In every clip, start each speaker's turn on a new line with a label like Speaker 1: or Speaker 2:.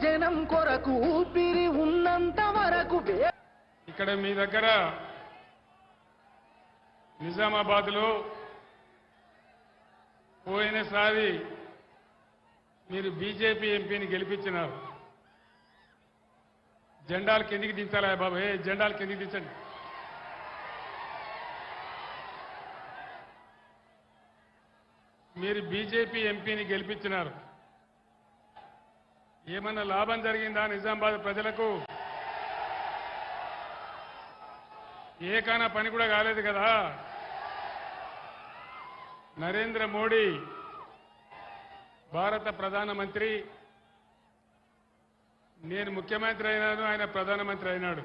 Speaker 1: జనం కొరకు ఊపిరి ఉన్నంత వరకు
Speaker 2: ఇక్కడ మీ దగ్గర నిజామాబాద్లో పోయినసారి మీరు బీజేపీ ఎంపీని గెలిపించినారు. జెండాలు కిందికి దించాలా బాబు? జెండాలు కిందికి దించండి. మీరు బీజేపీ ఎంపీని గెలిపించినారు. ఏమన్నా లాభం జరిగిందా నిజామాబాద్ ప్రజలకు? ఏకైనా పని కూడా కాలేదు కదా. నరేంద్ర మోడీ భారత ప్రధానమంత్రి, నేను ముఖ్యమంత్రి అయినాను, ఆయన ప్రధానమంత్రి అయినాడు.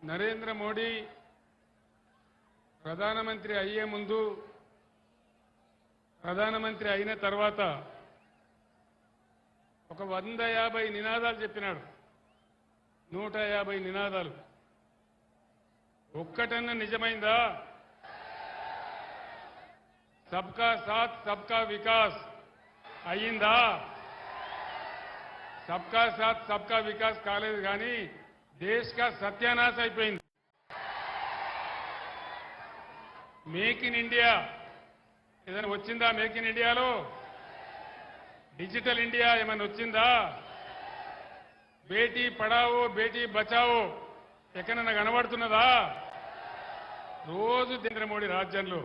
Speaker 2: నరేంద్ర మోడీ ప్రధానమంత్రి అయ్యే ముందు, ప్రధానమంత్రి అయిన తర్వాత ఒక 150 నినాదాలు చెప్పినాడు. 150 నినాదాలు. ఒక్కటన్నా నిజమైందా? సబ్కా సాత్ సబ్కా వికాస్ అయ్యిందా? సబ్కా సాత్ సబ్కా వికాస్ కాలేదు కానీ దేశ్ కా సత్యానాశ అయిపోయింది. మేక్ ఇన్ ఇండియా ఏదైనా వచ్చిందా? మేక్ ఇన్ ఇండియాలో డిజిటల్ ఇండియా ఏమైనా వచ్చిందా? బేటీ పడావో బేటీ బచావో ఎక్కడన్నా కనబడుతున్నదా? రోజు నరేంద్ర మోడీ రాజ్యంలో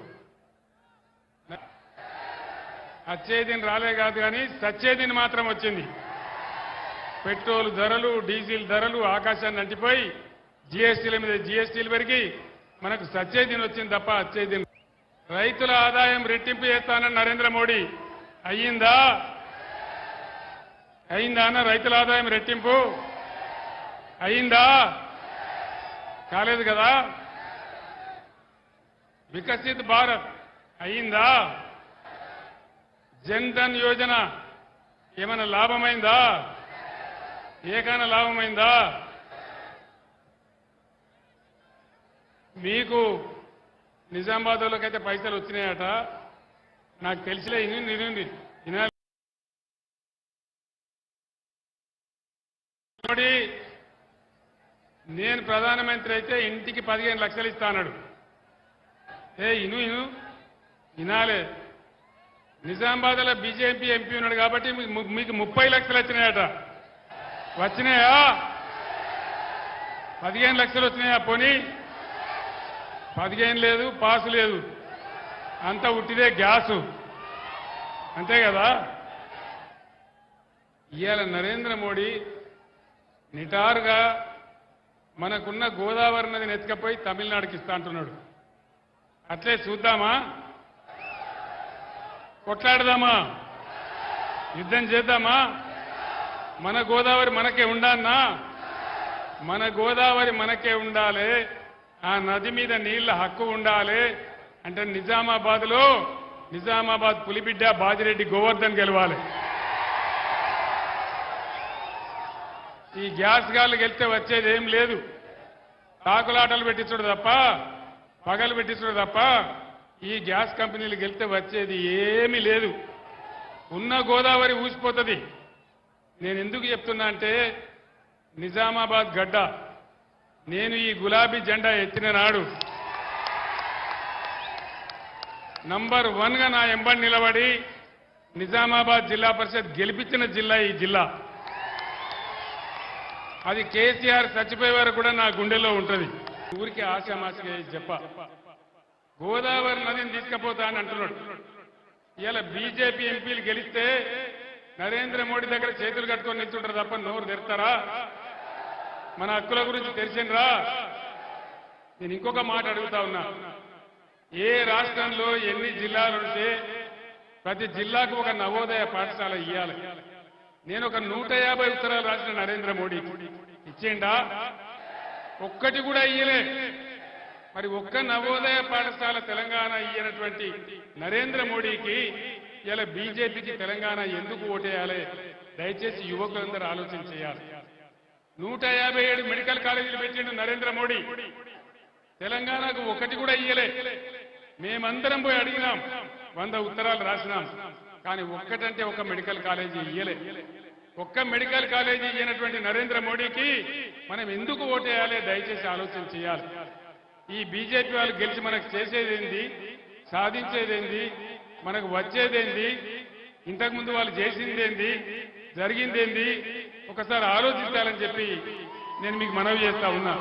Speaker 2: వచ్చేదిని రాలే కాదు కానీ సచ్చేదిని మాత్రం వచ్చింది. పెట్రోల్ ధరలు, డీజిల్ ధరలు ఆకాశాన్ని అంటిపోయి జీఎస్టీల మీద జీఎస్టీలు పెరిగి మనకు సచ్చేదిని వచ్చింది తప్ప వచ్చేదిని. రైతుల ఆదాయం రెట్టింపు చేస్తానని నరేంద్ర మోడీ అయ్యిందా? అయిందా అన్న? రైతుల ఆదాయం రెట్టింపు అయిందా? కాలేదు కదా. వికసిత్ భారత్ అయిందా? జన్ ధన్ యోజన ఏమైనా లాభమైందా? ఏకైనా లాభమైందా? మీకు నిజామాబాద్లోకైతే పైసలు వచ్చినాయట, నాకు తెలిసిలే. నేను ప్రధానమంత్రి అయితే ఇంటికి 15 లక్షలు ఇస్తాడు. వినాలే. నిజామాబాద్లో బీజేపీ ఎంపీ ఉన్నాడు కాబట్టి మీకు 30 లక్షలు వచ్చినాయట. వచ్చినాయా? 15 లక్షలు వచ్చినాయా? పోనీ 15 లేదు, పాసు లేదు, అంతా ఉట్టిదే గ్యాసు, అంతే కదా. ఇవాళ నరేంద్ర మోడీ నిటారుగా మనకున్న గోదావరి నదిని ఎత్తుకపోయి తమిళనాడుకి ఇస్తా అంటున్నాడు. అట్లే చూద్దామా? కొట్లాడదామా? యుద్ధం చేద్దామా? మన గోదావరి మనకే ఉండాలన్నా? మన గోదావరి మనకే ఉండాలి. ఆ నది మీద నీళ్ల హక్కు ఉండాలి అంటే నిజామాబాద్ పులిబిడ్డ బాజిరెడ్డి గోవర్ధన్ గెలవాలి. ఈ గ్యాస్ గాళ్ళు గెలిస్తే వచ్చేది ఏం లేదు. తాకులాటలు పెట్టించడు తప్ప, పగలు పెట్టించడు తప్ప ఈ గ్యాస్ కంపెనీలు గెలిస్తే వచ్చేది ఏమీ లేదు. ఉన్న గోదావరి ఊసిపోతుంది. నేను ఎందుకు చెప్తున్నా అంటే నిజామాబాద్ గడ్డ, నేను ఈ గులాబీ జెండా ఎత్తిన నాడు నంబర్ 1గా నా ఎంబడి నిలబడి నిజామాబాద్ జిల్లా పరిషత్ గెలిపించిన జిల్లా ఈ జిల్లా. అది కేసీఆర్ చచ్చిపోయే వరకు కూడా నా గుండెల్లో ఉంటుంది. ఊరికి ఆశామాసిగా చెప్ప గోదావరి నదిని తీసుకుపోతా అని అంటున్నాడు. ఇలా బీజేపీ ఎంపీలు గెలిస్తే నరేంద్ర మోడీ దగ్గర చేతులు కట్టుకొని నిల్చుంటారు తప్ప నోరు తెరుతారా? మన హక్కుల గురించి తెలిసిండ్రా? నేను ఇంకొక మాట అడుగుతా ఉన్నా. ఏ రాష్ట్రంలో ఎన్ని జిల్లాలు ఉంటే ప్రతి జిల్లాకు ఒక నవోదయ పాఠశాల ఇయ్యాలి. నేను ఒక 150 ఉత్తరాలు రాసిన నరేంద్ర మోడీ ఇచ్చిండా? ఒక్కటి కూడా ఇయ్యలే. మరి ఒక్క నవోదయ పాఠశాల తెలంగాణ ఇయ్యనటువంటి నరేంద్ర మోడీకి ఇలా బీజేపీకి తెలంగాణ ఎందుకు ఓటేయాలి? దయచేసి యువకులందరూ ఆలోచన చేయాలి. 157 మెడికల్ కాలేజీలు పెట్టిండు నరేంద్ర మోడీ. తెలంగాణకు ఒకటి కూడా ఇయ్యలే. మేమందరం పోయి అడిగినాం, 100 ఉత్తరాలు రాసినాం. కానీ ఒక్కటంటే ఒక మెడికల్ కాలేజీ ఇయ్యలే. ఒక్క మెడికల్ కాలేజీ ఇయ్యనటువంటి నరేంద్ర మోడీకి మనం ఎందుకు ఓటేయాలి? దయచేసి ఆలోచన చేయాలి. ఈ బీజేపీ వాళ్ళు గెలిచి మనకు చేసేదేంది, సాధించేదేంది, మనకు వచ్చేదేంది, ఇంతకుముందు వాళ్ళు చేసిందేంది, జరిగిందేంది ఒకసారి ఆలోచించాలని చెప్పి నేను మీకు మనవి చేస్తా ఉన్నా.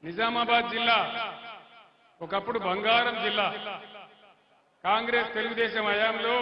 Speaker 2: నిజామాబాద్ జిల్లా ఒకప్పుడు బంగారం జిల్లా. కాంగ్రెస్ తెలుగుదేశం హయాంలో